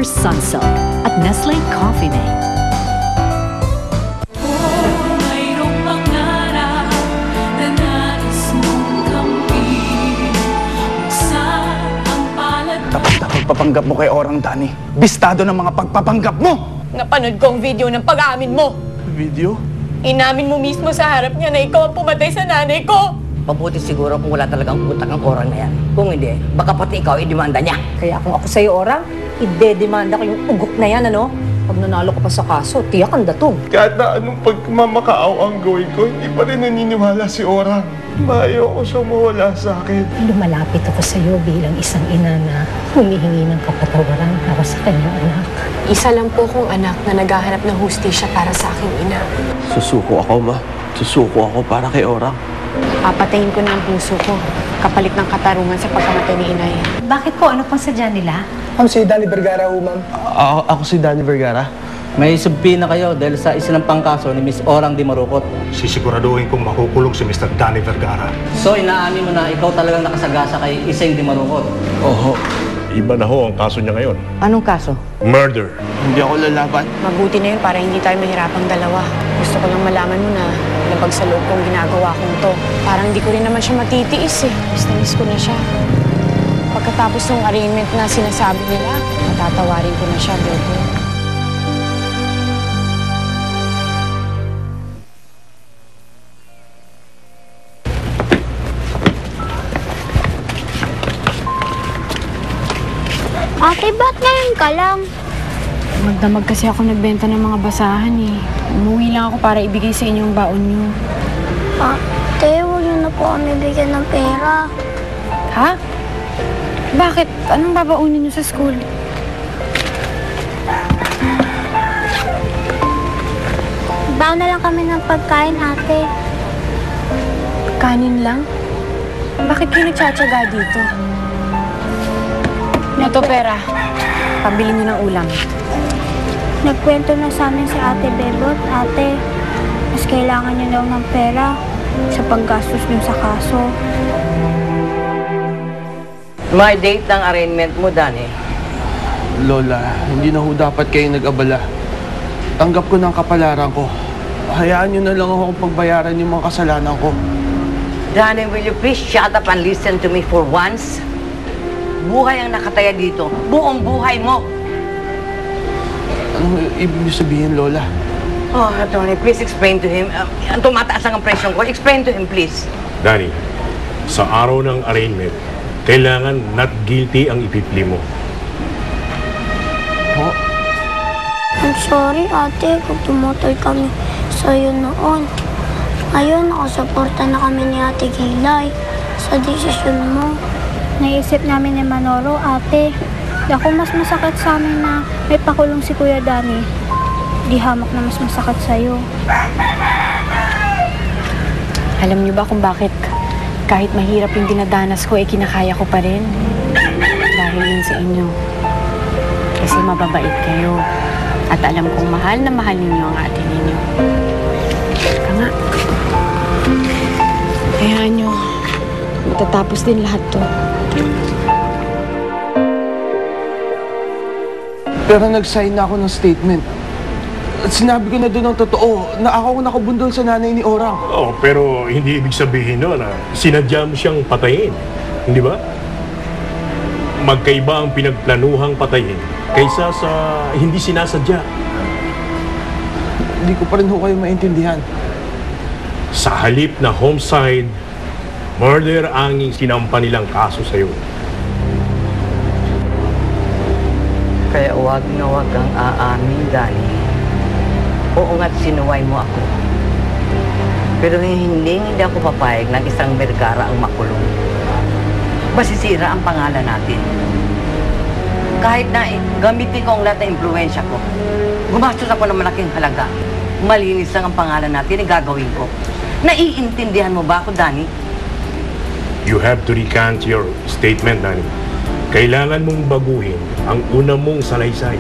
Sunsilk at Nestle Coffee Mate. Pagpapanggap mo kay Orang, Dani. Bistado ng mga pagpapanggap mo! Napanood ko ang video ng pag-aamin mo. Video? Inamin mo mismo sa harap niya na ikaw ang pumatay sa nanay ko. Mabuti siguro kung wala talagang utak ang Orang na yan. Kung hindi, baka pati ikaw i-demanda niya. Kaya kung ako sa'yo, Orang, ide-demanda ko yung ugok na yan, ano? Pag nanalo ka pa sa kaso, tiyak ang datong. Kahit na anong pagmamakaaw ang gawin ko, hindi pa rin naniniwala si Orang. Ayoko siya mawala sa akin. Lumalapit ako sa'yo bilang isang ina na humihingi ng kapatawaran para sa kanyang anak. Isa lang po kong anak na naghahanap ng hustisya para sa aking ina. Susuko ako, ma. Susuko ako para kay Orang. Papatayin ko na ang puso ko, kapalit ng katarungan sa pagkamatay ni inay. Bakit po? Ano pang sadya nila? Ma'am, si Danny Vergara ho, ma'am. Ako si Danny Vergara. May subpi na kayo dahil sa isinampang kaso ni Miss Orang Di Marukot. Sisiguraduhin kong makukulong si Mr. Danny Vergara. So, inaamin mo na ikaw talagang nakasagasa kay Iseng Di Marukot. Oho. Iba na ho ang kaso niya ngayon. Anong kaso? Murder. Hindi ako lalaban. Mabuti na yun para hindi tayo mahirapang dalawa. Gusto ko lang malaman mo na labag sa loob kong ginagawa kong to. Parang hindi ko rin naman siya matitiis eh. Miss ko na siya. Pagkatapos ng arraignment na sinasabi nila, matatawarin ko na siya, Bobo. Ate, ba't ngayon ka lang? Magdamag kasi ako nagbenta ng mga basahan eh. Umuwi lang ako para ibigay sa inyo ang baon niyo. Ate, huwag niyo na po kami bigyan ng pera. Ha? Bakit? Anong babaunin niyo sa school? Baon na lang kami ng pagkain, ate. Kanin lang? Bakit kayo nagtsatsaga dito? Ito pera. Pambili niyo ng ulam. Nagkwento na sa amin si Ate Bebot. Ate, mas kailangan niyo daw ng pera sa paggastos dun sa kaso. May date ng arraignment mo, Danny. Lola, hindi na ho dapat kayo nag-abala. Tanggap ko ng kapalaran ko. Hayaan niyo na lang ako pagbayaran yung mga kasalanan ko. Danny, will you please shut up and listen to me for once? Buhay ang nakataya dito. Buong buhay mo. Anong ibig niyo sabihin, Lola? Oh, Tony, please explain to him. Ang tumataas ang presyon ko. Explain to him, please. Danny, sa araw ng arraignment, kailangan not guilty ang ipipli mo. Ho? I'm sorry, ate, kung tumutoy kami sa'yo noon. Ngayon, nakasuporta na kami ni Ate Gilay sa desisyon mo. Naisip namin ni Manolo, ate, ako mas masakit sa amin na may pakulong si Kuya Danny. Di hamak na mas masakit sa'yo. Alam niyo ba kung bakit kahit mahirap yung dinadanas ko, kinakaya ko pa rin? Dahil yun sa inyo. Kasi mababait kayo. At alam kong mahal na mahal ninyo ang ate ninyo. Ika nga. Hayaan nyo. Matatapos din lahat to. Pero nag-sign na ako ng statement. At sinabi ko na doon ang totoo na ako ang nakabundol sa nanay ni Orang. Oh, pero hindi ibig sabihin no na sinadya mo siyang patayin. Hindi ba? Magkaiba ang pinagplanuhang patayin kaysa sa hindi sinasadya. Hindi ko pa rin ho kayo maintindihan. Sa halip na homicide, murder ang sinampa nilang kaso sa'yo. Kaya huwag na huwag kang aamin, Danny. Oo nga't sinuway mo ako. Pero hindi ako papayag ng isang Vergara ang makulong. Masisira ang pangalan natin. Kahit na gamitin ko ang lahat ng impluensya ko, gumastos ako ng malaking halaga. Malinis lang ang pangalan natin, gagawin ko. Naiintindihan mo ba ako, Danny? You have to recant your statement, Danny. Kailangan mong baguhin ang una mong salaysay.